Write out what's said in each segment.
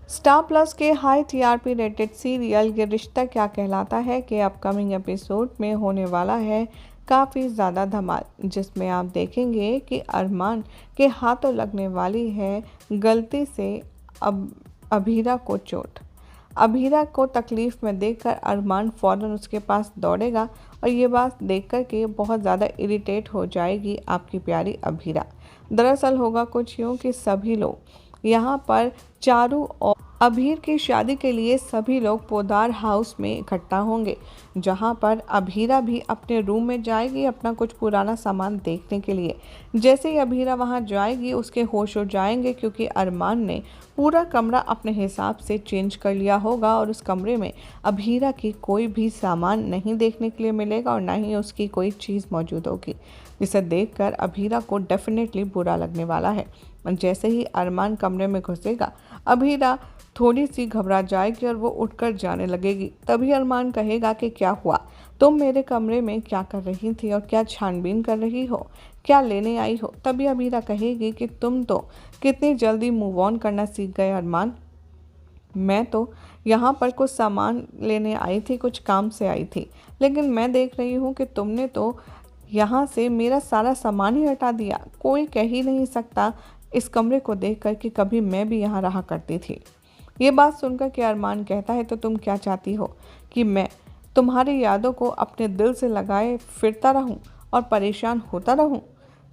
Star plus के high TRP rated serial ये रिश्ता क्या कहलाता है के अपकमिंग एपिसोड में होने वाला है काफ़ी ज़्यादा धमाल, जिसमें आप देखेंगे कि अरमान के हाथों लगने वाली है गलती से अभीरा को चोट। अभीरा को तकलीफ़ में देखकर अरमान फ़ौरन उसके पास दौड़ेगा और ये बात देखकर के बहुत ज़्यादा इरिटेट हो जाएगी आपकी प्यारी अभीरा। दरअसल होगा कुछ यूँ कि सभी लोग यहाँ पर चारू और अभीर की शादी के लिए सभी लोग पोदार हाउस में इकट्ठा होंगे, जहां पर अभीरा भी अपने रूम में जाएगी अपना कुछ पुराना सामान देखने के लिए। जैसे ही अभीरा वहां जाएगी उसके होश उड़ जाएंगे, क्योंकि अरमान ने पूरा कमरा अपने हिसाब से चेंज कर लिया होगा और उस कमरे में अभीरा की कोई भी सामान नहीं देखने के लिए मिलेगा और ना ही उसकी कोई चीज़ मौजूद होगी, जिसे देखकर अभीरा को डेफिनेटली बुरा लगने वाला है। जैसे ही अरमान कमरे में घुसेगा अभीरा थोड़ी सी घबरा जाएगी और वो उठकर जाने लगेगी। तभी अरमान कहेगा कि क्या हुआ, तुम मेरे कमरे में क्या कर रही थी और क्या छानबीन कर रही हो, क्या लेने आई हो। तभी अभीरा कहेगी कि तुम तो कितनी जल्दी मूव ऑन करना सीख गए अरमान, मैं तो यहाँ पर कुछ सामान लेने आई थी, कुछ काम से आई थी, लेकिन मैं देख रही हूँ कि तुमने तो यहाँ से मेरा सारा सामान ही हटा दिया। कोई कह ही नहीं सकता इस कमरे को देखकर कि कभी मैं भी यहाँ रहा करती थी। ये बात सुनकर कि अरमान कहता है तो तुम क्या चाहती हो कि मैं तुम्हारी यादों को अपने दिल से लगाए फिरता रहूं और परेशान होता रहूं।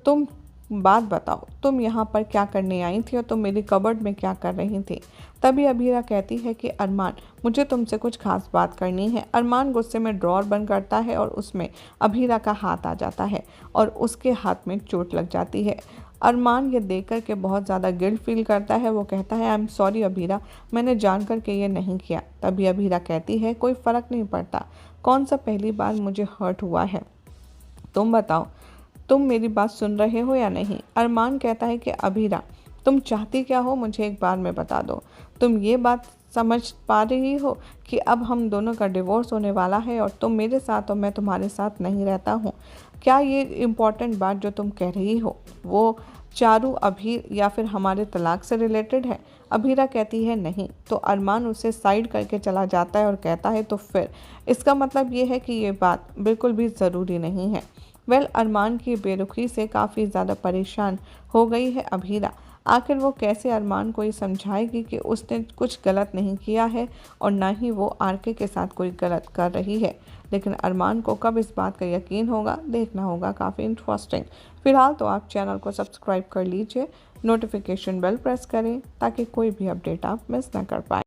तुम बात बताओ, तुम यहाँ पर क्या करने आई थी और तुम मेरी कबर्ड में क्या कर रही थी। तभी अभीरा कहती है कि अरमान मुझे तुमसे कुछ खास बात करनी है। अरमान गुस्से में ड्रॉअर बंद करता है और उसमें अभीरा का हाथ आ जाता है और उसके हाथ में चोट लग जाती है। अरमान ये देखकर के बहुत ज़्यादा गिल्ट फील करता है। वो कहता है आई एम सॉरी अभीरा, मैंने जानकर के ये नहीं किया। तभी अभीरा कहती है कोई फ़र्क नहीं पड़ता, कौन सा पहली बार मुझे हर्ट हुआ है, तुम बताओ तुम मेरी बात सुन रहे हो या नहीं। अरमान कहता है कि अभीरा तुम चाहती क्या हो मुझे एक बार में बता दो। तुम ये बात समझ पा रही हो कि अब हम दोनों का डिवोर्स होने वाला है और तुम मेरे साथ और मैं तुम्हारे साथ नहीं रहता हूँ। क्या ये इम्पॉर्टेंट बात जो तुम कह रही हो वो चारू अभीर या फिर हमारे तलाक से रिलेटेड है। अभीरा कहती है नहीं। तो अरमान उसे साइड करके चला जाता है और कहता है तो फिर इसका मतलब ये है कि ये बात बिल्कुल भी ज़रूरी नहीं है। अरमान की बेरुखी से काफ़ी ज़्यादा परेशान हो गई है अभीरा। आखिर वो कैसे अरमान को ये समझाएगी कि उसने कुछ गलत नहीं किया है और ना ही वो आरके के साथ कोई गलत कर रही है। लेकिन अरमान को कब इस बात का यकीन होगा, देखना होगा। काफ़ी इंटरेस्टिंग। फिलहाल तो आप चैनल को सब्सक्राइब कर लीजिए, नोटिफिकेशन बेल प्रेस करें ताकि कोई भी अपडेट आप मिस ना कर पाएँ।